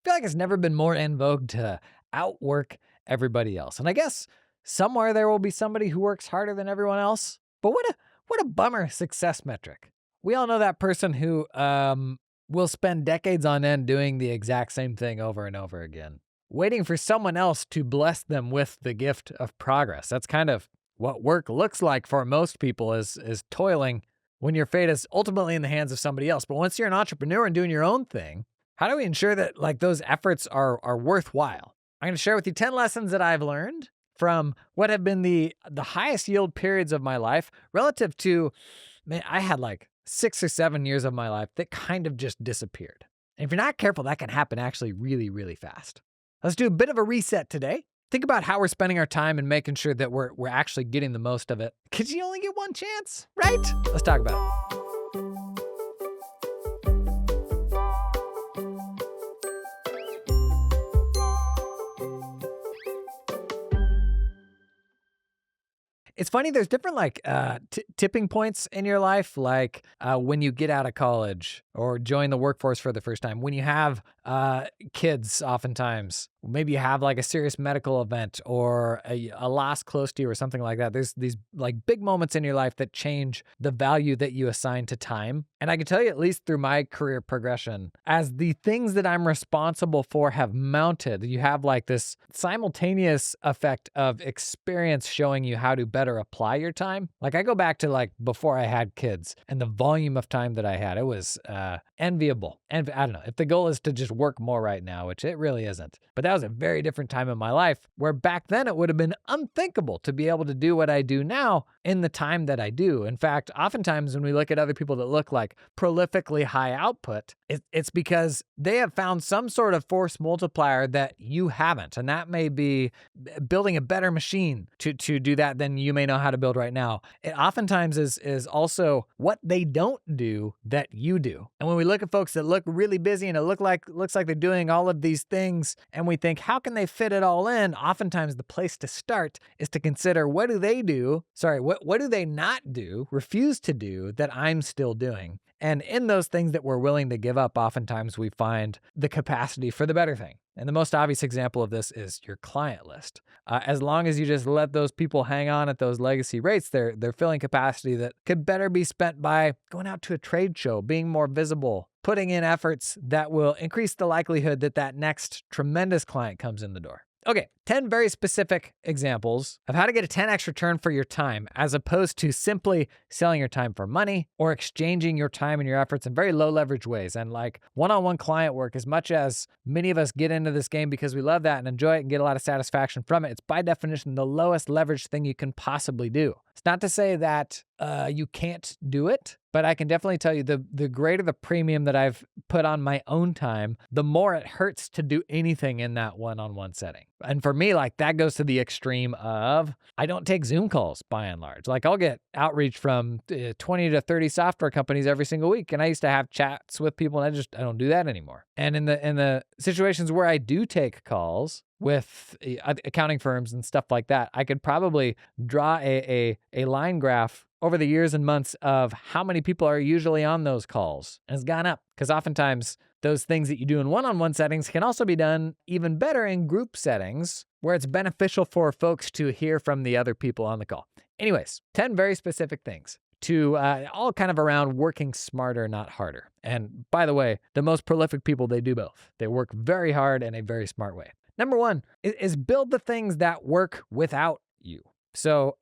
feel like it's never been more in vogue to outwork everybody else. And I guess somewhere there will be somebody who works harder than everyone else. But what a bummer success metric. We all know that person who will spend decades on end doing the exact same thing over and over again, waiting for someone else to bless them with the gift of progress. That's kind of what work looks like for most people is toiling when your fate is ultimately in the hands of somebody else. But once you're an entrepreneur and doing your own thing, how do we ensure that like those efforts are worthwhile? I'm going to share with you 10 lessons that I've learned from what have been the highest yield periods of my life relative to, man, I had like 6 or 7 years of my life that kind of just disappeared. And if you're not careful, that can happen actually really, really fast. Let's do a bit of a reset today. Think about how we're spending our time and making sure that we're actually getting the most of it. Because you only get one chance, right? Let's talk about it. It's funny, there's different like tipping points in your life, like when you get out of college or join the workforce for the first time, when you have kids oftentimes, maybe you have like a serious medical event or a loss close to you or something like that. There's these like big moments in your life that change the value that you assign to time. And I can tell you, at least through my career progression, as the things that I'm responsible for have mounted, you have like this simultaneous effect of experience showing you how to better apply your time. Like I go back to like before I had kids and the volume of time that I had, it was enviable. And I don't know if the goal is to just work more right now, which it really isn't. But that was a very different time in my life where back then it would have been unthinkable to be able to do what I do now in the time that I do. In fact, oftentimes when we look at other people that look like prolifically high output, it's because they have found some sort of force multiplier that you haven't. And that may be building a better machine to do that than you may know how to build right now. It oftentimes is also what they don't do that you do. And when we look at folks that look really busy and it looks like they're doing all of these things and we think, how can they fit it all in? Oftentimes the place to start is to consider what do they do? What do they not do, refuse to do that I'm still doing? And in those things that we're willing to give up, oftentimes we find the capacity for the better thing. And the most obvious example of this is your client list. As long as you just let those people hang on at those legacy rates, they're filling capacity that could better be spent by going out to a trade show, being more visible, putting in efforts that will increase the likelihood that that next tremendous client comes in the door. Okay, 10 very specific examples of how to get a 10x return for your time as opposed to simply selling your time for money or exchanging your time and your efforts in very low leverage ways. And like one-on-one client work, as much as many of us get into this game because we love that and enjoy it and get a lot of satisfaction from it, it's by definition the lowest leverage thing you can possibly do. It's not to say that you can't do it, but I can definitely tell you the greater the premium that I've put on my own time, the more it hurts to do anything in that one-on-one setting. And for me, like that goes to the extreme of I don't take Zoom calls by and large. Like I'll get outreach from 20 to 30 software companies every single week. And I used to have chats with people and I don't do that anymore. And in the situations where I do take calls with accounting firms and stuff like that, I could probably draw a line graph over the years and months of how many people are usually on those calls. And it's gone up because oftentimes those things that you do in one-on-one settings can also be done even better in group settings where it's beneficial for folks to hear from the other people on the call. Anyways, 10 very specific things to all kind of around working smarter, not harder. And by the way, the most prolific people, they do both. They work very hard in a very smart way. Number one is build the things that work without you. So,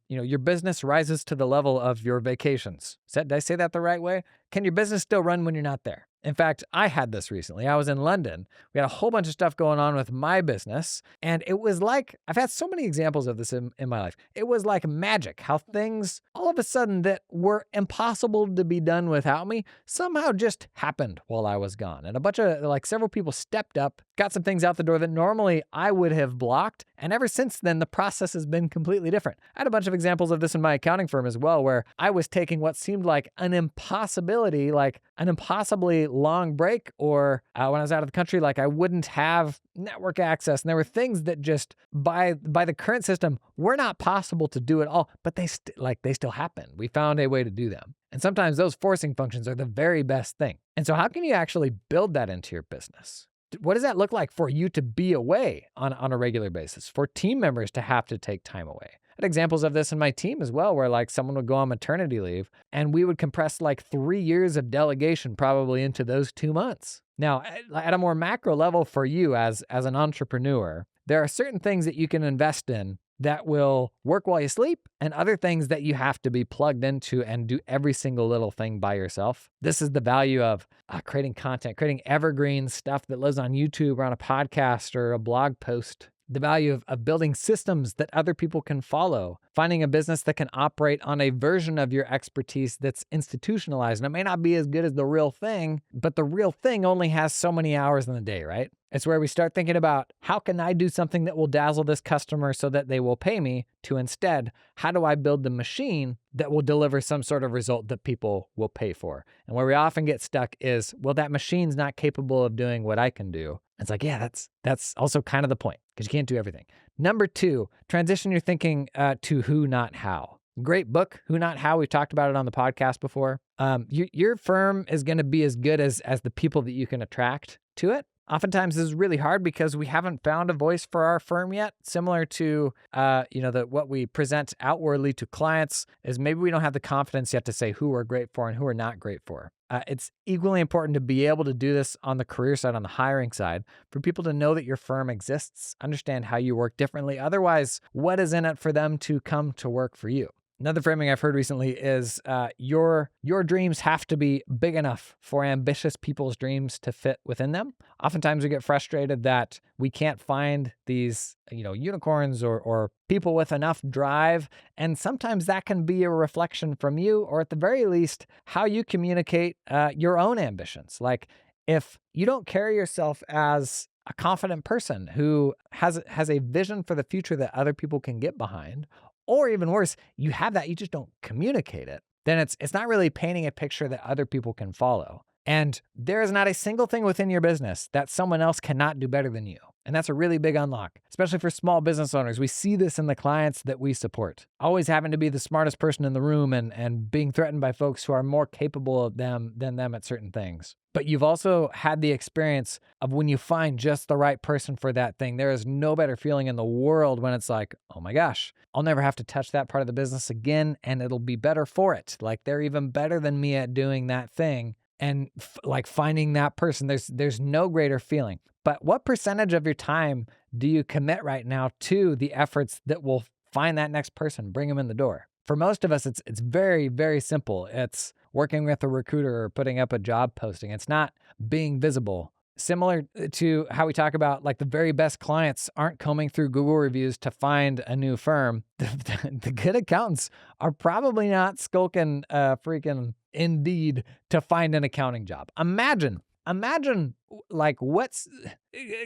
your business rises to the level of your vacations. Did I say that the right way? Can your business still run when you're not there? In fact, I had this recently. I was in London. We had a whole bunch of stuff going on with my business. And it was like, I've had so many examples of this in my life. It was like magic, how things all of a sudden that were impossible to be done without me somehow just happened while I was gone. And a bunch of, like several people stepped up, got some things out the door that normally I would have blocked. And ever since then, the process has been completely different. I had a bunch of examples of this in my accounting firm as well, where I was taking what seemed like an impossibility, like an impossibly long break, or when I was out of the country, like I wouldn't have network access. And there were things that just by the current system were not possible to do at all, but they still happen. We found a way to do them. And sometimes those forcing functions are the very best thing. And so how can you actually build that into your business? What does that look like for you to be away on a regular basis, for team members to have to take time away? I had examples of this in my team as well, where like someone would go on maternity leave and we would compress like 3 years of delegation probably into those 2 months. Now, at a more macro level for you as an entrepreneur, there are certain things that you can invest in that will work while you sleep, and other things that you have to be plugged into and do every single little thing by yourself. This is the value of creating content, creating evergreen stuff that lives on YouTube or on a podcast or a blog post. The value of building systems that other people can follow, finding a business that can operate on a version of your expertise that's institutionalized. And it may not be as good as the real thing, but the real thing only has so many hours in the day, right? It's where we start thinking about, how can I do something that will dazzle this customer so that they will pay me, to instead, how do I build the machine that will deliver some sort of result that people will pay for? And where we often get stuck is, well, that machine's not capable of doing what I can do. It's like, yeah, that's also kind of the point, because you can't do everything. Number 2, transition your thinking to who, not how. Great book, Who Not How. We've talked about it on the podcast before. Your firm is going to be as good as the people that you can attract to it. Oftentimes this is really hard because we haven't found a voice for our firm yet. Similar to, what we present outwardly to clients is maybe we don't have the confidence yet to say who we're great for and who we're not great for. It's equally important to be able to do this on the career side, on the hiring side, for people to know that your firm exists, understand how you work differently. Otherwise, what is in it for them to come to work for you? Another framing I've heard recently is your dreams have to be big enough for ambitious people's dreams to fit within them. Oftentimes we get frustrated that we can't find these, unicorns or people with enough drive. And sometimes that can be a reflection from you, or at the very least, how you communicate your own ambitions. Like, if you don't carry yourself as a confident person who has a vision for the future that other people can get behind, or even worse, you have that, you just don't communicate it, then it's not really painting a picture that other people can follow. And there is not a single thing within your business that someone else cannot do better than you. And that's a really big unlock, especially for small business owners. We see this in the clients that we support. Always having to be the smartest person in the room and being threatened by folks who are more capable of than them at certain things. But you've also had the experience of when you find just the right person for that thing. There is no better feeling in the world when it's like, oh my gosh, I'll never have to touch that part of the business again, and it'll be better for it. Like, they're even better than me at doing that thing. And finding that person, there's no greater feeling. But what percentage of your time do you commit right now to the efforts that will find that next person, bring them in the door? For most of us, it's very, very simple. It's working with a recruiter or putting up a job posting. It's not being visible. Similar to how we talk about, like, the very best clients aren't combing through Google reviews to find a new firm. The good accountants are probably not skulking freaking Indeed to find an accounting job. Imagine like what's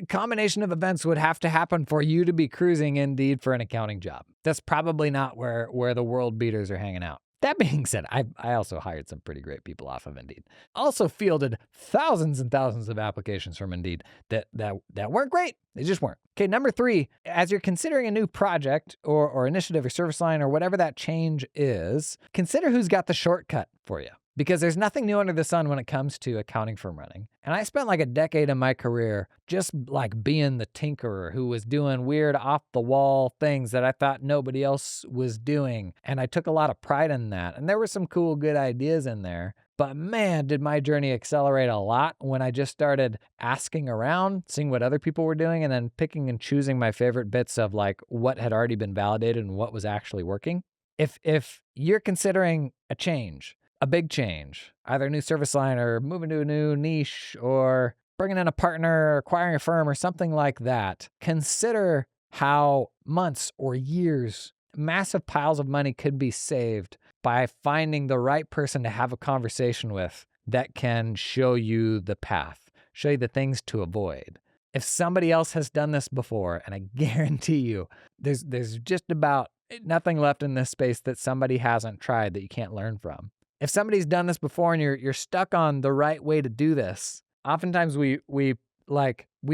combination of events would have to happen for you to be cruising Indeed for an accounting job. That's probably not where the world beaters are hanging out. That being said, I also hired some pretty great people off of Indeed. Also fielded thousands and thousands of applications from Indeed that weren't great. They just weren't. Okay, number 3, as you're considering a new project or initiative or service line or whatever that change is, consider who's got the shortcut for you. Because there's nothing new under the sun when it comes to accounting firm running. And I spent like a decade of my career just like being the tinkerer who was doing weird off the wall things that I thought nobody else was doing. And I took a lot of pride in that. And there were some cool, good ideas in there. But man, did my journey accelerate a lot when I just started asking around, seeing what other people were doing, and then picking and choosing my favorite bits of like what had already been validated and what was actually working. If you're considering a change, a big change, either a new service line or moving to a new niche or bringing in a partner or acquiring a firm or something like that, consider how months or years, massive piles of money could be saved by finding the right person to have a conversation with that can show you the path, show you the things to avoid. If somebody else has done this before, and I guarantee you, there's just about nothing left in this space that somebody hasn't tried that you can't learn from. If somebody's done this before and you're stuck on the right way to do this, oftentimes we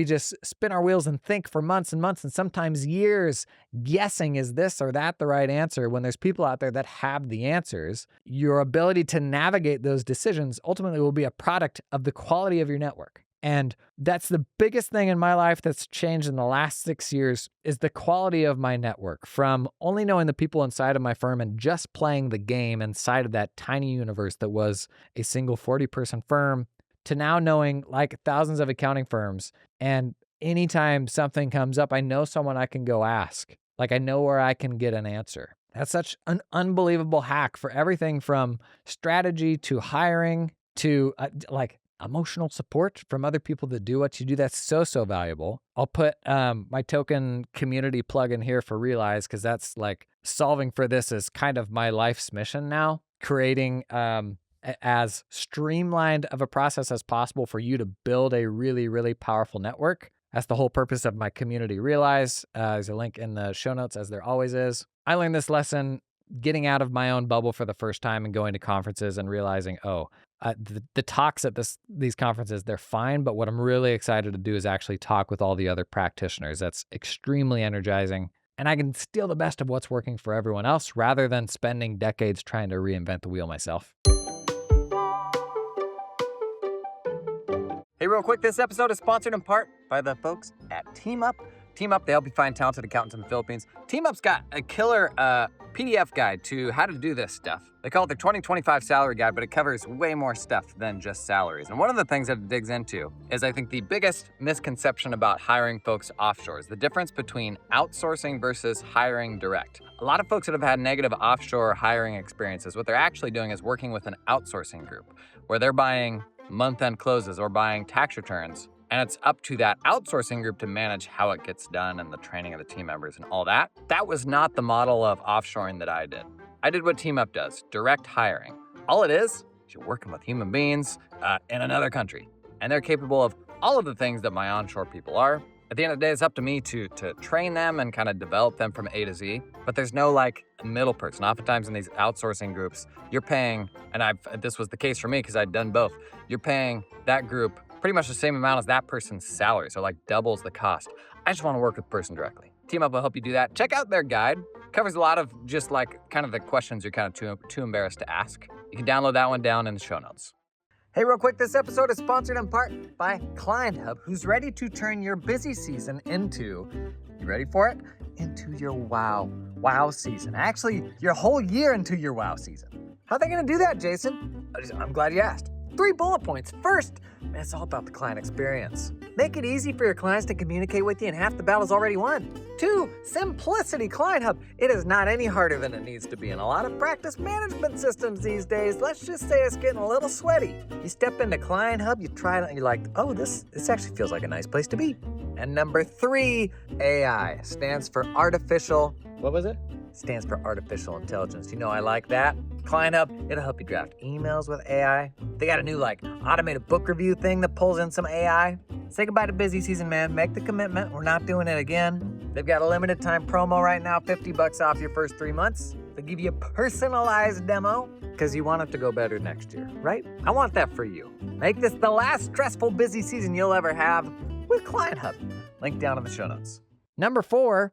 just spin our wheels and think for months and months and sometimes years guessing, is this or that the right answer, when there's people out there that have the answers. Your ability to navigate those decisions ultimately will be a product of the quality of your network. And that's the biggest thing in my life that's changed in the last 6 years is the quality of my network, from only knowing the people inside of my firm and just playing the game inside of that tiny universe that was a single 40-person firm, to now knowing like thousands of accounting firms. And anytime something comes up, I know someone I can go ask. Like, I know where I can get an answer. That's such an unbelievable hack for everything from strategy to hiring to like emotional support from other people that do what you do. That's so valuable. I'll put my token community plug in here for Realize, because that's like solving for this is kind of my life's mission now, creating as streamlined of a process as possible for you to build a really powerful network. That's the whole purpose of my community, Realize. There's a link in the show notes, as there always is. I learned this lesson getting out of my own bubble for the first time and going to conferences and realizing, the talks at these conferences, they're fine, but what I'm really excited to do is actually talk with all the other practitioners. That's extremely energizing. And I can steal the best of what's working for everyone else rather than spending decades trying to reinvent the wheel myself. Hey, real quick, this episode is sponsored in part by the folks at TeamUp. TeamUp, they help you find talented accountants in the Philippines. TeamUp's got a killer PDF guide to how to do this stuff. They call it their 2025 salary guide, but it covers way more stuff than just salaries. And one of the things that it digs into is, I think, the biggest misconception about hiring folks offshore is the difference between outsourcing versus hiring direct. A lot of folks that have had negative offshore hiring experiences, what they're actually doing is working with an outsourcing group where they're buying month-end closes or buying tax returns. And it's up to that outsourcing group to manage how it gets done and the training of the team members and all that. That was not the model of offshoring that I did. I did what TeamUp does, direct hiring. All it is you're working with human beings in another country. And they're capable of all of the things that my onshore people are. At the end of the day, it's up to me to train them and kind of develop them from A to Z. But there's no like middle person. Oftentimes in these outsourcing groups, you're paying, and this was the case for me because I'd done both. You're paying that group pretty much the same amount as that person's salary, so like doubles the cost. I just want to work with the person directly. TeamUp will help you do that. Check out their guide. Covers a lot of just like kind of the questions you're kind of too embarrassed to ask. You can download that one down in the show notes. Hey, real quick, this episode is sponsored in part by Client Hub, who's ready to turn your busy season into, you ready for it? Into your wow season. Actually, your whole year into your wow season. How are they going to do that, Jason? I'm glad you asked. 3 bullet points. First, man, it's all about the client experience. Make it easy for your clients to communicate with you, and half the battle's already won. 2, simplicity. Client Hub. It is not any harder than it needs to be in a lot of practice management systems these days. Let's just say it's getting a little sweaty. You step into Client Hub, you try it out, and you're like, oh, this actually feels like a nice place to be. And number 3, AI. Stands for artificial, what was it? Stands for artificial intelligence. You know, I like that. Client Hub, it'll help you draft emails with AI. They got a new automated book review thing that pulls in some AI. Say goodbye to busy season, man. Make the commitment. We're not doing it again. They've got a limited time promo right now, $50 off your first 3 months. They give you a personalized demo because you want it to go better next year, right? I want that for you. Make this the last stressful busy season you'll ever have with Client Hub. Link down in the show notes. Number 4,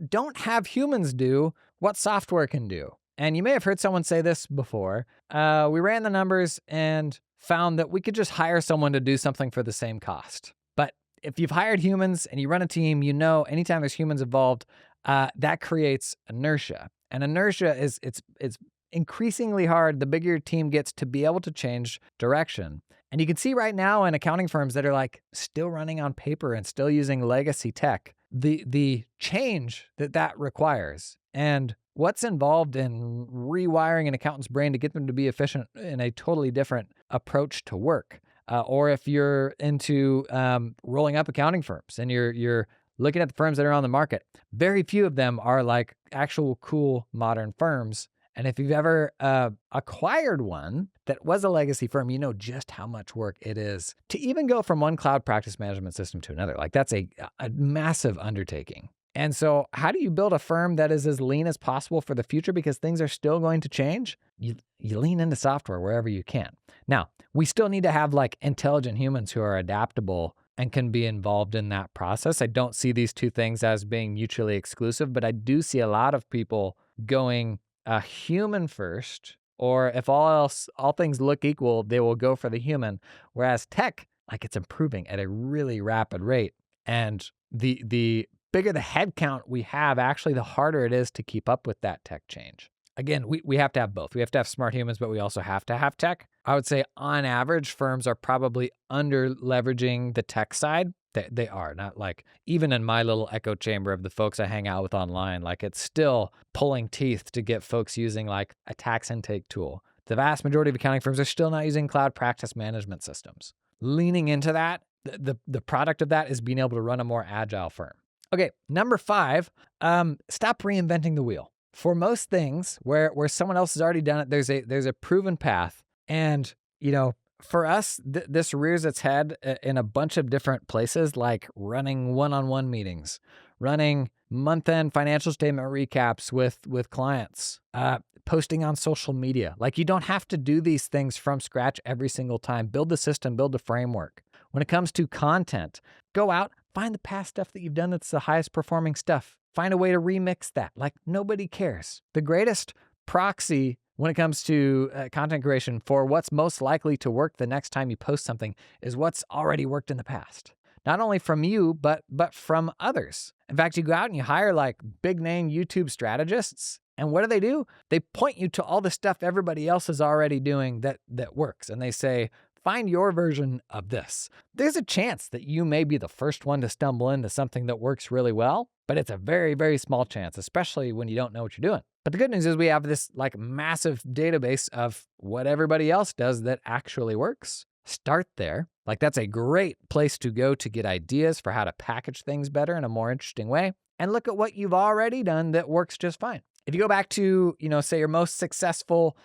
don't have humans do what software can do. And you may have heard someone say this before. We ran the numbers and found that we could just hire someone to do something for the same cost. But if you've hired humans and you run a team, you know anytime there's humans involved, that creates inertia. And inertia it's increasingly hard the bigger your team gets to be able to change direction. And you can see right now in accounting firms that are like still running on paper and still using legacy tech, the change that requires. And what's involved in rewiring an accountant's brain to get them to be efficient in a totally different approach to work. Or if you're into rolling up accounting firms and you're looking at the firms that are on the market, very few of them are like actual cool modern firms. And if you've ever acquired one that was a legacy firm, you know just how much work it is to even go from one cloud practice management system to another. Like that's a massive undertaking. And so how do you build a firm that is as lean as possible for the future because things are still going to change? You lean into software wherever you can. Now, we still need to have like intelligent humans who are adaptable and can be involved in that process. I don't see these two things as being mutually exclusive, but I do see a lot of people going human first, or if all things look equal, they will go for the human. Whereas tech like it's improving at a really rapid rate. And the bigger the headcount we have, actually, the harder it is to keep up with that tech change. Again, we have to have both. We have to have smart humans, but we also have to have tech. I would say on average, firms are probably under leveraging the tech side. They are not, like, even in my little echo chamber of the folks I hang out with online, like it's still pulling teeth to get folks using like a tax intake tool. The vast majority of accounting firms are still not using cloud practice management systems. Leaning into that, the product of that is being able to run a more agile firm. Okay, number 5, stop reinventing the wheel. For most things where someone else has already done it, there's a proven path. And, for us, this rears its head in a bunch of different places, like running one-on-one meetings, running month-end financial statement recaps with clients, posting on social media. Like, you don't have to do these things from scratch every single time. Build the system, build the framework. When it comes to content, go out, find the past stuff that you've done that's the highest performing stuff. Find a way to remix that. Like, nobody cares. The greatest proxy when it comes to content creation for what's most likely to work the next time you post something is what's already worked in the past. Not only from you, but from others. In fact, you go out and you hire like big name YouTube strategists, and what do? They point you to all the stuff everybody else is already doing that works. And they say, find your version of this. There's a chance that you may be the first one to stumble into something that works really well, but it's a very, very small chance, especially when you don't know what you're doing. But the good news is we have this like massive database of what everybody else does that actually works. Start there. Like, that's a great place to go to get ideas for how to package things better in a more interesting way. And look at what you've already done that works just fine. If you go back to, say your most successful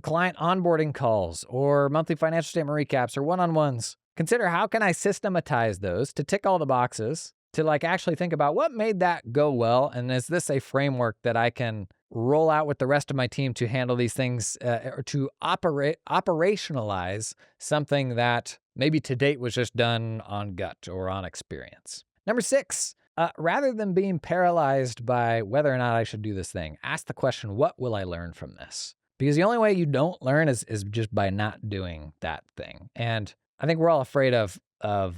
client onboarding calls or monthly financial statement recaps or one-on-ones, consider how can I systematize those to tick all the boxes, to like actually think about what made that go well, and is this a framework that I can roll out with the rest of my team to handle these things or to operationalize something that maybe to date was just done on gut or on experience. Number 6, rather than being paralyzed by whether or not I should do this thing, ask the question, what will I learn from this? Because the only way you don't learn is just by not doing that thing. And I think we're all afraid of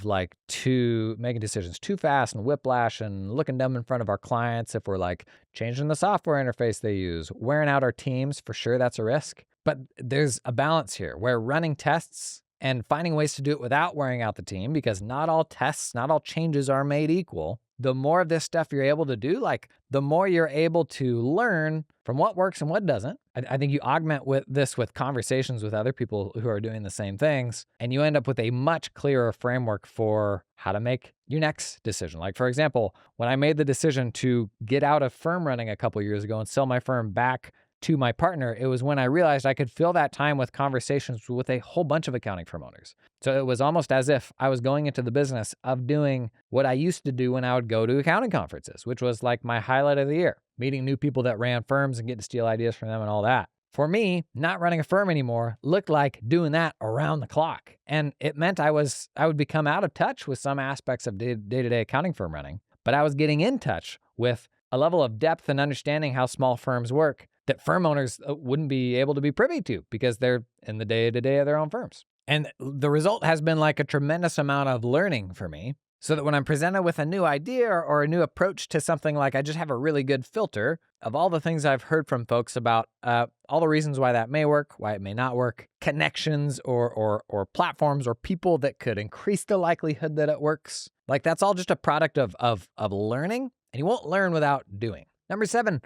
like making decisions too fast and whiplash and looking dumb in front of our clients if we're like changing the software interface they use, wearing out our teams. For sure, that's a risk. But there's a balance here where running tests and finding ways to do it without wearing out the team, because not all tests, not all changes are made equal. The more of this stuff you're able to do, like the more you're able to learn from what works and what doesn't. I think you augment this with conversations with other people who are doing the same things, and you end up with a much clearer framework for how to make your next decision. Like, for example, when I made the decision to get out of firm running a couple years ago and sell my firm back to my partner, it was when I realized I could fill that time with conversations with a whole bunch of accounting firm owners. So it was almost as if I was going into the business of doing what I used to do when I would go to accounting conferences, which was like my highlight of the year, meeting new people that ran firms and get to steal ideas from them and all that. For me, not running a firm anymore looked like doing that around the clock. And it meant I would become out of touch with some aspects of day-to-day accounting firm running, but I was getting in touch with a level of depth and understanding how small firms work that firm owners wouldn't be able to be privy to because they're in the day-to-day of their own firms. And the result has been like a tremendous amount of learning for me, so that when I'm presented with a new idea or a new approach to something, like I just have a really good filter of all the things I've heard from folks about all the reasons why that may work, why it may not work, connections or platforms or people that could increase the likelihood that it works. Like, that's all just a product of learning, and you won't learn without doing. Number 7,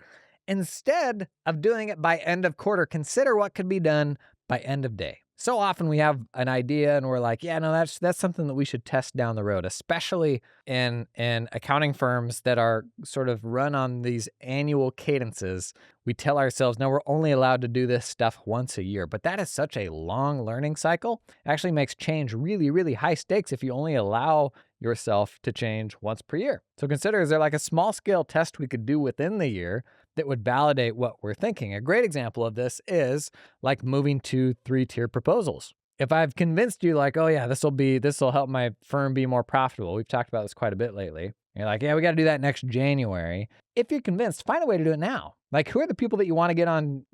instead of doing it by end of quarter, consider what could be done by end of day. So often we have an idea and we're like, yeah, no, that's something that we should test down the road, especially in accounting firms that are sort of run on these annual cadences. We tell ourselves, no, we're only allowed to do this stuff once a year. But that is such a long learning cycle. It actually makes change really, really high stakes if you only allow yourself to change once per year. So consider, is there like a small scale test we could do within the year that would validate what we're thinking? A great example of this is like moving to 3-tier proposals. If I've convinced you like, oh yeah, this will help my firm be more profitable. We've talked about this quite a bit lately. And you're like, yeah, we got to do that next January. If you're convinced, find a way to do it now. Like, who are the people that you want to get on,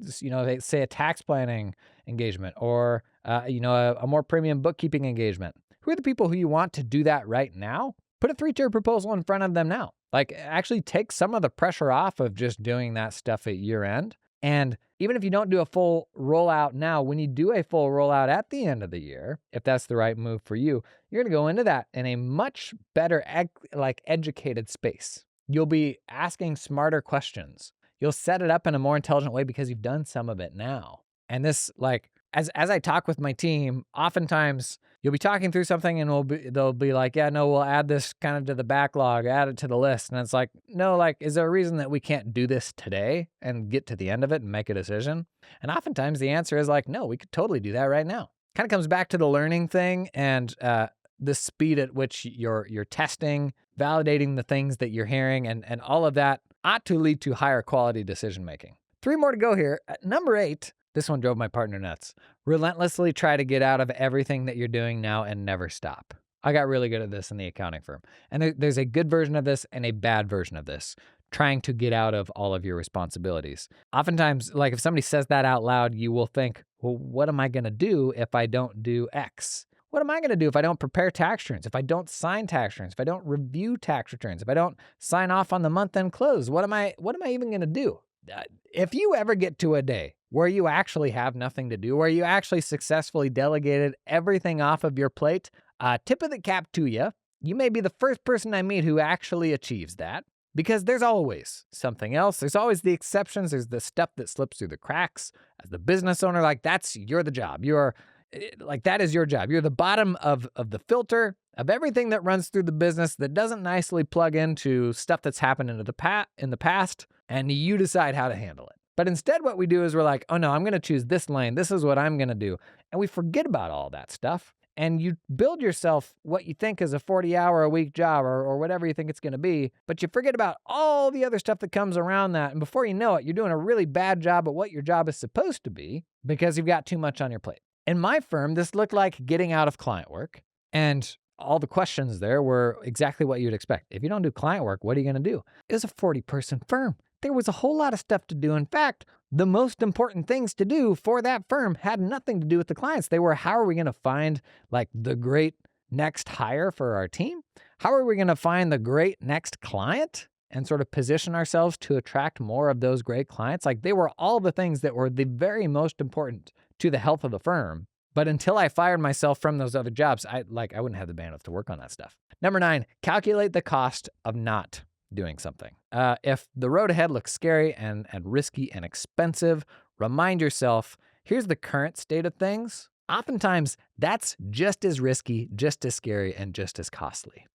say a tax planning engagement or, a more premium bookkeeping engagement? Who are the people who you want to do that right now? Put a 3-tier proposal in front of them now. Like, actually take some of the pressure off of just doing that stuff at year end. And even if you don't do a full rollout now, when you do a full rollout at the end of the year, if that's the right move for you, you're going to go into that in a much better, educated space. You'll be asking smarter questions. You'll set it up in a more intelligent way because you've done some of it now. And this, as I talk with my team, oftentimes you'll be talking through something and they'll be like, yeah, no, we'll add this kind of to the backlog, add it to the list. And it's like, no, is there a reason that we can't do this today and get to the end of it and make a decision? And oftentimes the answer is like, no, we could totally do that right now. Kind of comes back to the learning thing and the speed at which you're testing, validating the things that you're hearing, and all of that ought to lead to higher quality decision making. 3 more to go here. Number 8, this one drove my partner nuts. Relentlessly try to get out of everything that you're doing now and never stop. I got really good at this in the accounting firm. And there's a good version of this and a bad version of this, trying to get out of all of your responsibilities. Oftentimes, if somebody says that out loud, you will think, well, what am I going to do if I don't do X? What am I going to do if I don't prepare tax returns, if I don't sign tax returns, if I don't review tax returns, if I don't sign off on the month-end close? What am I even going to do? If you ever get to a day where you actually have nothing to do, where you actually successfully delegated everything off of your plate, tip of the cap to you. You may be the first person I meet who actually achieves that, because there's always something else. There's always the exceptions. There's the stuff that slips through the cracks. As the business owner, you're the job. That is your job. You're the bottom of the filter of everything that runs through the business that doesn't nicely plug into stuff that's happened in the past, and you decide how to handle it. But instead what we do is we're like, oh no, I'm going to choose this lane. This is what I'm going to do. And we forget about all that stuff. And you build yourself what you think is a 40-hour-a-week job or whatever you think it's going to be, but you forget about all the other stuff that comes around that. And before you know it, you're doing a really bad job at what your job is supposed to be because you've got too much on your plate. In my firm, this looked like getting out of client work, and all the questions there were exactly what you'd expect. If you don't do client work, what are you going to do? It was a 40-person firm. There was a whole lot of stuff to do. In fact, the most important things to do for that firm had nothing to do with the clients. They were, how are we going to find the great next hire for our team? How are we going to find the great next client and sort of position ourselves to attract more of those great clients? They were all the things that were the very most important to the health of the firm. But until I fired myself from those other jobs, I wouldn't have the bandwidth to work on that stuff. Number 9, calculate the cost of not doing something. If the road ahead looks scary and risky and expensive, remind yourself, here's the current state of things. Oftentimes, that's just as risky, just as scary, and just as costly.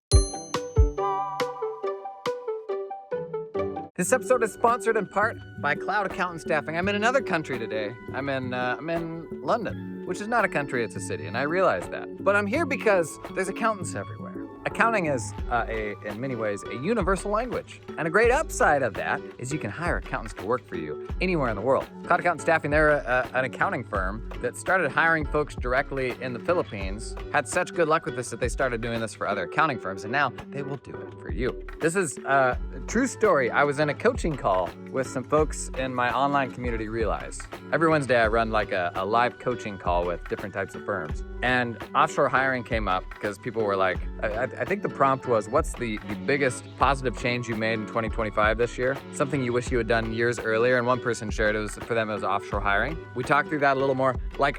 This episode is sponsored in part by Cloud Accountant Staffing. I'm in another country today. I'm in London, which is not a country, it's a city, and I realize that. But I'm here because there's accountants everywhere. Accounting is, in many ways, a universal language. And a great upside of that is you can hire accountants to work for you anywhere in the world. Cloud Accountant Staffing, they're an accounting firm that started hiring folks directly in the Philippines, had such good luck with this that they started doing this for other accounting firms, and now they will do it for you. This is a true story. I was in a coaching call with some folks in my online community, Realize. Every Wednesday I run a live coaching call with different types of firms. And offshore hiring came up because people were like, I think the prompt was, what's the biggest positive change you made in 2025 this year? Something you wish you had done years earlier. And one person shared it was offshore hiring. We talked through that a little more.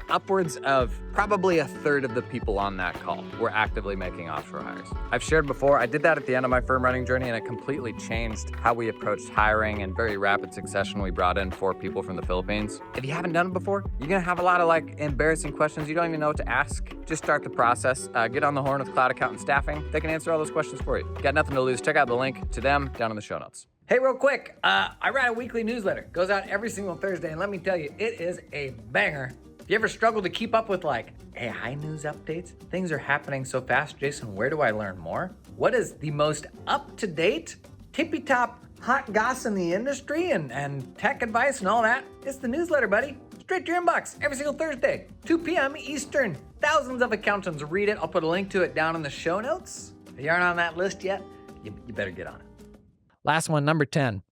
Upwards of probably a third of the people on that call were actively making offshore hires. I've shared before, I did that at the end of my firm running journey, and it completely changed how we approached hiring. In very rapid succession, we brought in 4 people from the Philippines. If you haven't done it before, you're gonna have a lot of embarrassing questions. You don't even know what to ask. Just start the process. Get on the horn with Cloud Accountant Staffing. They can answer all those questions for you. Got nothing to lose. Check out the link to them down in the show notes. Hey, real quick, I write a weekly newsletter. Goes out every single Thursday, and let me tell you, it is a banger. If you ever struggle to keep up with AI news updates, things are happening so fast. Jason, where do I learn more? What is the most up-to-date, tippy-top hot goss in the industry and tech advice and all that? It's the newsletter, buddy. Straight to your inbox every single Thursday, 2 p.m. Eastern. Thousands of accountants read it. I'll put a link to it down in the show notes. If you aren't on that list yet, you better get on it. Last one, number 10.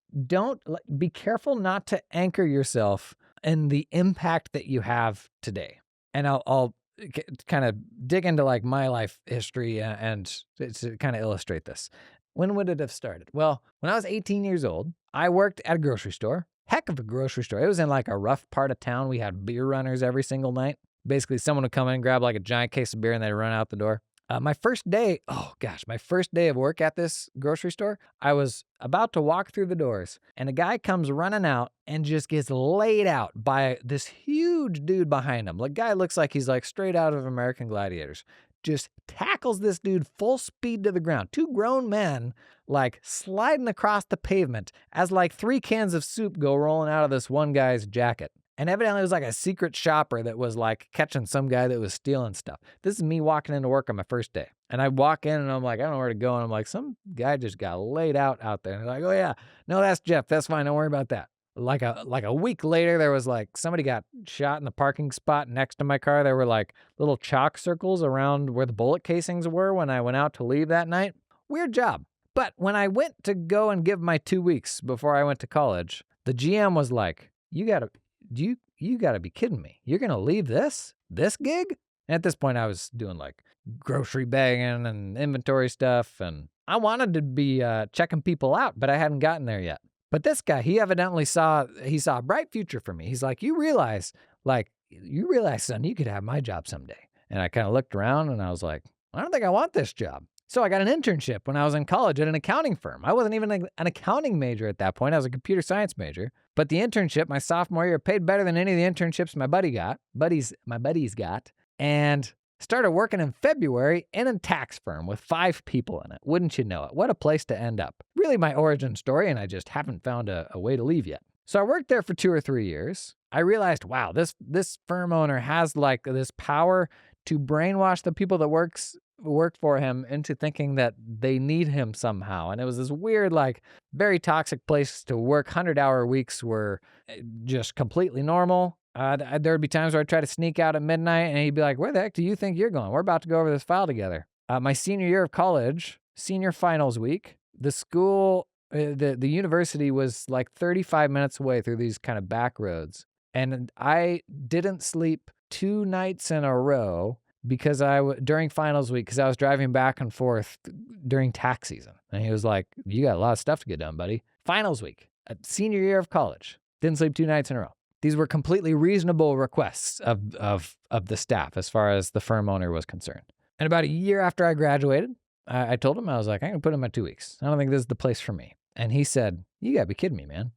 Be careful not to anchor yourself in the impact that you have today. And I'll kind of dig into like my life history and to kind of illustrate this. When would it have started? Well, when I was 18 years old, I worked at a grocery store. Heck of a grocery store. It was in like a rough part of town. We had beer runners every single night. Basically, someone would come in and grab like a giant case of beer and they'd run out the door. My first day of work at this grocery store, I was about to walk through the doors and a guy comes running out and just gets laid out by this huge dude behind him. The guy looks like he's like straight out of American Gladiators. Just tackles this dude full speed to the ground. Two grown men like sliding across the pavement as like 3 cans of soup go rolling out of this one guy's jacket. And evidently it was like a secret shopper that was like catching some guy that was stealing stuff. This is me walking into work on my first day. And I walk in and I'm like, I don't know where to go. And I'm like, some guy just got laid out there. And they're like, oh yeah, no, that's Jeff. That's fine. Don't worry about that. Like a week later, there was like somebody got shot in the parking spot next to my car. There were like little chalk circles around where the bullet casings were when I went out to leave that night. Weird job. But when I went to go and give my 2 weeks before I went to college, the GM was like, you gotta be kidding me. You're going to leave this gig? And at this point I was doing like grocery bagging and inventory stuff. And I wanted to be checking people out, but I hadn't gotten there yet. But this guy, he evidently saw a bright future for me. He's like, you realize, son, you could have my job someday. And I kind of looked around and I was like, I don't think I want this job. So I got an internship when I was in college at an accounting firm. I wasn't even an accounting major at that point. I was a computer science major. But the internship my sophomore year paid better than any of the internships my buddies got, and started working in February in a tax firm with 5 people in it. Wouldn't you know it? What a place to end up. Really my origin story, and I just haven't found a way to leave yet. So I worked there for 2 or 3 years. I realized, wow, this firm owner has like this power to brainwash the people that work for him into thinking that they need him somehow. And it was this weird, like, very toxic place to work. 100-hour weeks were just completely normal. There would be times where I'd try to sneak out at midnight and he'd be like, where the heck do you think you're going? We're about to go over this file together. My senior year of college, senior finals week, the school, the university was like 35 minutes away through these kind of back roads. And I didn't sleep 2 nights in a row because during finals week, because I was driving back and forth during tax season. And he was like, you got a lot of stuff to get done, buddy. Finals week, senior year of college, didn't sleep 2 nights in a row. These were completely reasonable requests of the staff as far as the firm owner was concerned. And about a year after I graduated, I told him, I was like, I'm going to put in my 2 weeks. I don't think this is the place for me. And he said, you got to be kidding me, man.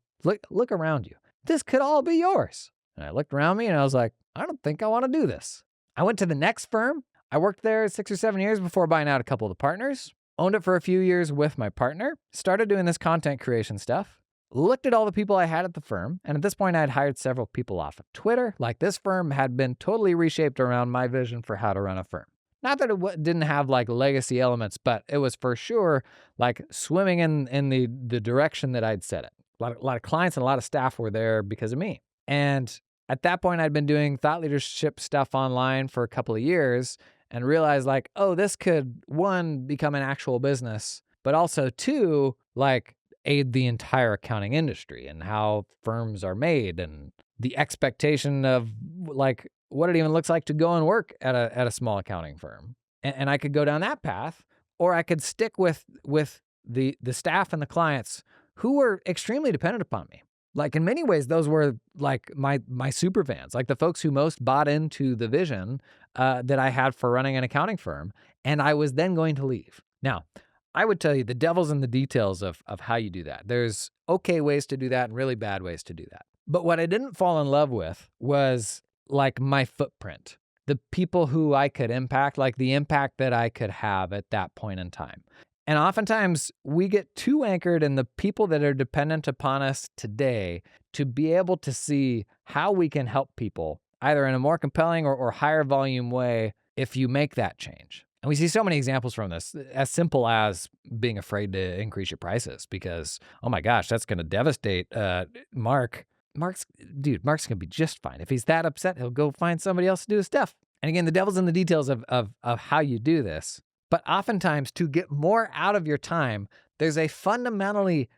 Look around you. This could all be yours. And I looked around me and I was like, I don't think I want to do this. I went to the next firm. I worked there 6 or 7 years before buying out a couple of the partners. Owned it for a few years with my partner. Started doing this content creation stuff. Looked at all the people I had at the firm. And at this point, I had hired several people off of Twitter. Like, this firm had been totally reshaped around my vision for how to run a firm. Not that it didn't have like legacy elements, but it was for sure like swimming in the direction that I'd set it. A lot of clients and a lot of staff were there because of me. And at that point, I'd been doing thought leadership stuff online for a couple of years and realized like, oh, this could, 1, become an actual business, but also 2, like aid the entire accounting industry and how firms are made and the expectation of like what it even looks like to go and work at a small accounting firm. And I could go down that path, or I could stick with the staff and the clients who were extremely dependent upon me. Like, in many ways, those were like my super fans, like the folks who most bought into the vision that I had for running an accounting firm. And I was then going to leave. Now, I would tell you the devil's in the details of how you do that. There's okay ways to do that and really bad ways to do that. But what I didn't fall in love with was like my footprint, the people who I could impact, like the impact that I could have at that point in time. And oftentimes we get too anchored in the people that are dependent upon us today to be able to see how we can help people either in a more compelling or higher volume way if you make that change. And we see so many examples from this, as simple as being afraid to increase your prices because, oh my gosh, that's going to devastate Mark. Mark's going to be just fine. If he's that upset, he'll go find somebody else to do his stuff. And again, the devil's in the details of how you do this. But oftentimes, to get more out of your time, there's a fundamentally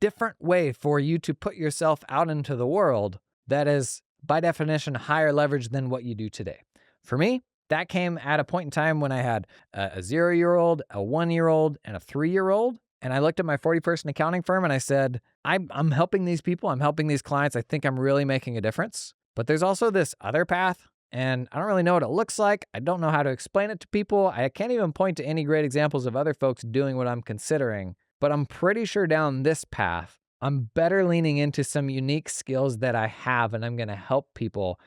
different way for you to put yourself out into the world that is, by definition, higher leverage than what you do today. For me, that came at a point in time when I had a 0-year-old, a 1-year-old, and a 3-year-old. And I looked at my 40-person accounting firm and I said, I'm helping these people. I'm helping these clients. I think I'm really making a difference. But there's also this other path, and I don't really know what it looks like. I don't know how to explain it to people. I can't even point to any great examples of other folks doing what I'm considering. But I'm pretty sure down this path, I'm better leaning into some unique skills that I have, and I'm going to help people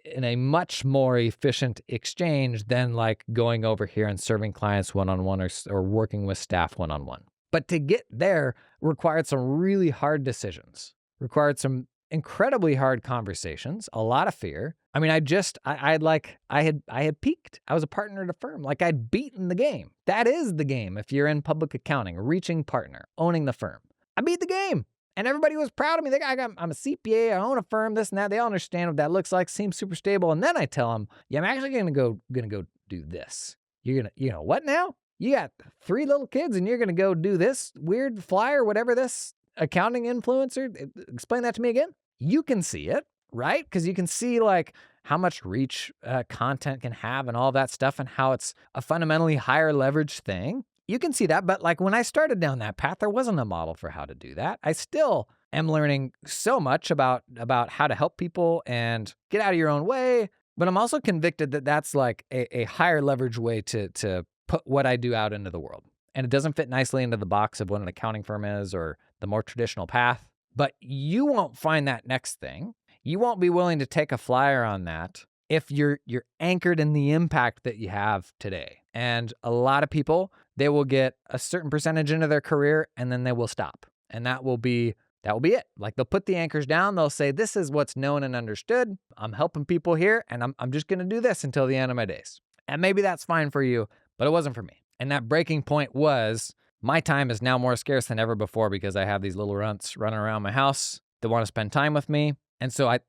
in a much more efficient exchange than like going over here and serving clients one-on-one or working with staff one-on-one. But to get there required some really hard decisions, required some incredibly hard conversations, a lot of fear. I mean, I had peaked. I was a partner at a firm. Like, I'd beaten the game. That is the game. If you're in public accounting, reaching partner, owning the firm, I beat the game. And everybody was proud of me. I'm a CPA, I own a firm, this and that. They all understand what that looks like, seems super stable. And then I tell them, yeah, I'm actually gonna go do this. You know what now? You got 3 little kids and you're gonna go do this weird flyer, whatever this accounting influencer, explain that to me again. You can see it, right? Because you can see like how much reach content can have and all that stuff, and how it's a fundamentally higher leverage thing. You can see that, but like when I started down that path, there wasn't a model for how to do that. I still am learning so much about how to help people and get out of your own way, but I'm also convicted that that's like a higher leverage way to put what I do out into the world. And it doesn't fit nicely into the box of what an accounting firm is or the more traditional path, but you won't find that next thing. You won't be willing to take a flyer on that if you're anchored in the impact that you have today. And a lot of people, they will get a certain percentage into their career and then they will stop. And that will be it. Like, they'll put the anchors down. They'll say, this is what's known and understood. I'm helping people here, and I'm just going to do this until the end of my days. And maybe that's fine for you, but it wasn't for me. And that breaking point was, my time is now more scarce than ever before because I have these little runts running around my house that want to spend time with me. And so I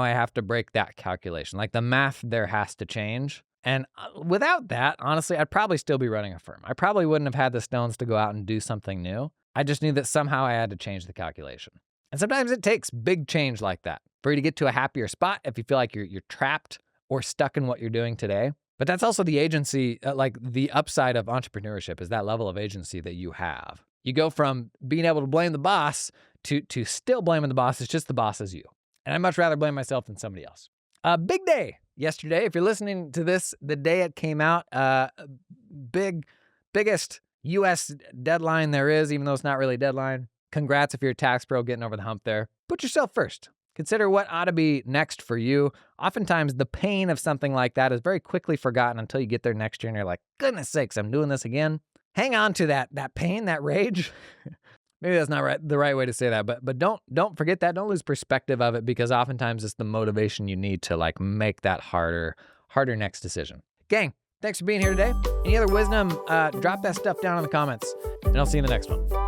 have to break that calculation. Like, the math there has to change. And without that, honestly, I'd probably still be running a firm. I probably wouldn't have had the stones to go out and do something new. I just knew that somehow I had to change the calculation. And sometimes it takes big change like that for you to get to a happier spot if you feel like you're trapped or stuck in what you're doing today. But that's also the agency, like the upside of entrepreneurship is that level of agency that you have. You go from being able to blame the boss to still blaming the boss. It's just the boss is you. And I'd much rather blame myself than somebody else. Big day yesterday. If you're listening to this the day it came out, biggest U.S. deadline there is, even though it's not really a deadline. Congrats if you're a tax pro getting over the hump there. Put yourself first. Consider what ought to be next for you. Oftentimes, the pain of something like that is very quickly forgotten until you get there next year and you're like, goodness sakes, I'm doing this again. Hang on to that pain, that rage. Maybe that's not the right way to say that, but don't forget that. Don't lose perspective of it, because oftentimes it's the motivation you need to like make that harder next decision. Gang, thanks for being here today. Any other wisdom, drop that stuff down in the comments, and I'll see you in the next one.